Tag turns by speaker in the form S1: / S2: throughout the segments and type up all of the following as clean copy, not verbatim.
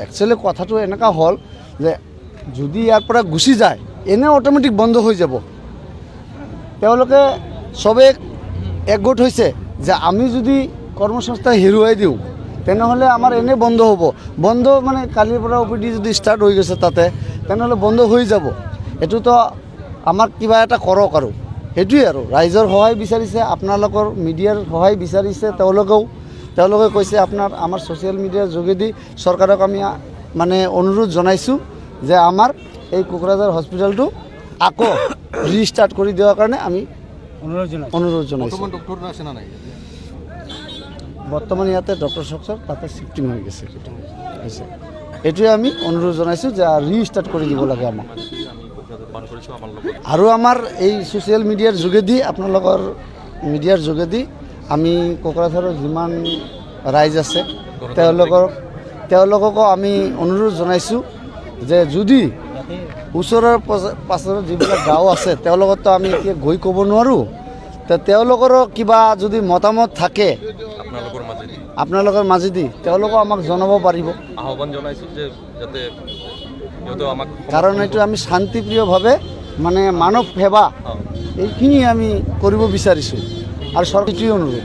S1: Actually কথাটো এনেকুৱা হ'ল যে যদি ইয়াৰ পৰা গুচি যায় এনে অট'মেটিক বন্ধ হৈ যাব। তেওঁলোকে চবে একগোট হৈছে যে আমি যদি কৰ্মসংস্থান হেৰুৱাই দিওঁ তেনেহ'লে আমাৰ এনে বন্ধ হ'ব। বন্ধ মানে কালিৰ পৰা OPD যদি ষ্টাৰ্ট হৈ গৈছে তাতে তেনেহ'লে বন্ধ হৈ যাব। এইটোতো আমাক কিবা এটা কৰক আৰু সেইটোৱে আৰু ৰাইজৰ সহায় বিচাৰিছে, আপোনালোকৰ মিডিয়াৰ সহায় বিচাৰিছে। তেওঁলোকে কৈছে আমাৰ ছ'চিয়েল মিডিয়াৰ যোগেদি চৰকাৰক আমি মানে অনুৰোধ জনাইছোঁ যে আমাৰ এই কোকৰাঝাৰ হস্পিটেলটো আকৌ ৰিষ্টাৰ্ট কৰি দিয়াৰ কাৰণে আমি অনুৰোধ জনাইছোঁ। বৰ্তমান ইয়াতে ডক্টৰ চকচৰ তাতে শিফটিং হৈ গৈছে। এইটোৱে আমি অনুৰোধ জনাইছোঁ যে ৰিষ্টাৰ্ট কৰি দিব লাগে আমাক। আৰু আমাৰ এই ছ'চিয়েল মিডিয়াৰ যোগেদি আপোনালোকৰ মিডিয়াৰ যোগেদি আমি কোকৰাঝাৰৰ যিমান ৰাইজ আছে তেওঁলোককো আমি অনুৰোধ জনাইছোঁ যে যদি ওচৰৰ পাছৰ যিবিলাক গাঁও আছে তেওঁলোকতো আমি এতিয়া গৈ ক'ব নোৱাৰোঁ, তেওঁলোকৰো কিবা যদি মতামত থাকে আপোনালোকৰ মাজেদি তেওঁলোকো আমাক জনাব পাৰিব।
S2: আহ্বান জনাইছোঁ যে যাতে
S1: কাৰণ এইটো আমি শান্তিপ্ৰিয়ভাৱে মানে মানৱ সেৱা এইখিনি আমি কৰিব বিচাৰিছোঁ আৰু চৰকাৰী অনুৰোধ।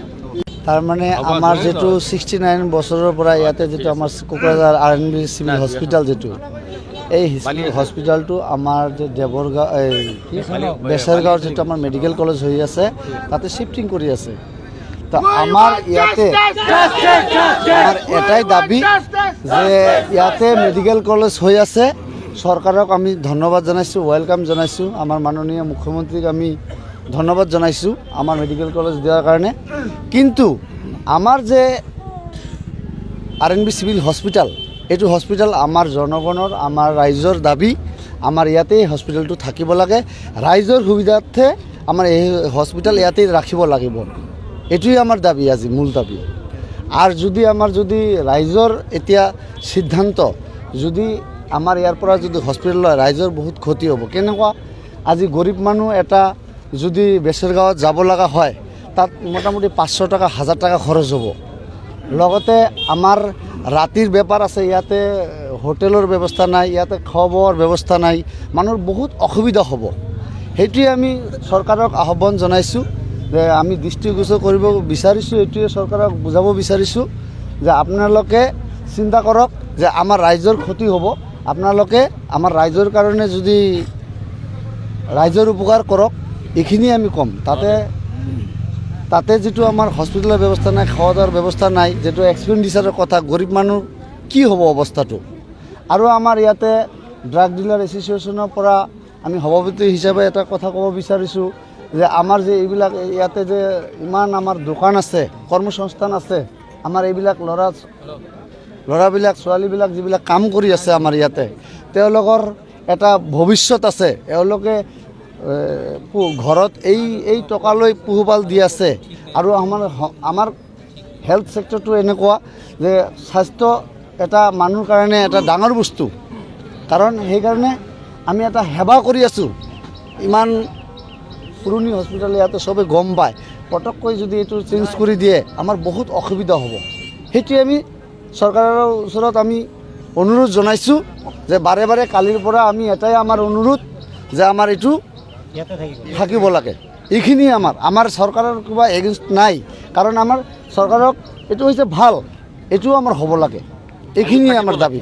S1: তাৰমানে আমাৰ যিটো 69 বছৰৰ পৰা ইয়াতে যিটো আমাৰ কোকৰাঝাৰ RNB Civil Hospital যিটো এই হস্পিটেলটো আমাৰ যে দেৱৰগাঁও বেচৰগাঁৱৰ যিটো আমাৰ মেডিকেল কলেজ হৈ আছে তাতে শিফটিং কৰি আছে। তো আমাৰ ইয়াতে আমাৰ এটাই দাবী যে ইয়াতে মেডিকেল কলেজ হৈ আছে। চৰকাৰক আমি ধন্যবাদ জনাইছোঁ, ৱেলকাম জনাইছোঁ। আমাৰ মাননীয় মুখ্যমন্ত্ৰীক আমি ধন্যবাদ জনাইছোঁ আমাৰ মেডিকেল কলেজ দিয়াৰ কাৰণে। কিন্তু আমাৰ যে RNB Civil Hospital এইটো হস্পিটেল আমাৰ জনগণৰ আমাৰ ৰাইজৰ দাবী। আমাৰ ইয়াতেই হস্পিটেলটো থাকিব লাগে। ৰাইজৰ সুবিধাৰ্থে আমাৰ এই হস্পিটেল ইয়াতেই ৰাখিব লাগিব। এইটোৱেই আমাৰ দাবী, আজি মূল দাবী। আৰু যদি আমাৰ ৰাইজৰ এতিয়া সিদ্ধান্ত যদি আমাৰ ইয়াৰ পৰা যদি হস্পিটেল লয় ৰাইজৰ বহুত ক্ষতি হ'ব। কেনেকুৱা আজি গৰীব মানুহ এটা যদি বেচৰগাঁৱত যাব লগা হয় তাত মোটামুটি 500 টাকা 1000 টাকা খৰচ হ'ব। লগতে আমাৰ ৰাতিৰ বেপাৰ আছে, ইয়াতে হোটেলৰ ব্যৱস্থা নাই, ইয়াতে খোৱা বোৱাৰ ব্যৱস্থা নাই, মানুহৰ বহুত অসুবিধা হ'ব। সেইটোৱে আমি চৰকাৰক আহ্বান জনাইছোঁ যে আমি দৃষ্টিগোচৰ কৰিব বিচাৰিছোঁ। এইটোৱে চৰকাৰক বুজাব বিচাৰিছোঁ যে আপোনালোকে চিন্তা কৰক যে আমাৰ ৰাইজৰ ক্ষতি হ'ব। আপোনালোকে আমাৰ ৰাইজৰ কাৰণে যদি ৰাইজৰ উপকাৰ কৰক, এইখিনি আমি ক'ম। তাতে যিটো আমাৰ হস্পিটেলৰ ব্যৱস্থা নাই, খোৱা দাৱাৰ ব্যৱস্থা নাই, যিটো এক্সপেণ্ডিচাৰৰ কথা, গৰীব মানুহ কি হ'ব অৱস্থাটো। আৰু আমাৰ ইয়াতে ড্ৰাগ ডিলাৰ এছ'চিয়েশ্যনৰ পৰা আমি সভাপতি হিচাপে এটা কথা ক'ব বিচাৰিছোঁ যে আমাৰ যে এইবিলাক ইয়াতে যে ইমান আমাৰ দোকান আছে, কৰ্মসংস্থান আছে, আমাৰ এইবিলাক ল'ৰাবিলাক ছোৱালীবিলাক যিবিলাক কাম কৰি আছে আমাৰ ইয়াতে, তেওঁলোকৰ এটা ভৱিষ্যত আছে। এওঁলোকে ঘৰত এই টকালৈ পোহপাল দি আছে। আৰু আমাৰ হেল্থ ছেক্টৰটো এনেকুৱা যে স্বাস্থ্য এটা মানুহৰ কাৰণে এটা ডাঙৰ বস্তু। কাৰণ সেইকাৰণে আমি এটা সেৱা কৰি আছোঁ। ইমান পুৰণি হস্পিটেল ইয়াতে চবে গম পায়, পটককৈ যদি এইটো চেঞ্জ কৰি দিয়ে আমাৰ বহুত অসুবিধা হ'ব। সেইটোৱে আমি চৰকাৰৰ ওচৰত আমি অনুৰোধ জনাইছোঁ যে বাৰে বাৰে কালিৰ পৰা আমি এটাই আমাৰ অনুৰোধ যে আমাৰ এইটো থাকিব লাগে। এইখিনিয়ে আমাৰ চৰকাৰৰ কিবা এগেইনষ্ট নাই। কাৰণ আমাৰ চৰকাৰক এইটো হৈছে ভাল, এইটোও আমাৰ হ'ব লাগে। এইখিনিয়ে আমাৰ দাবী।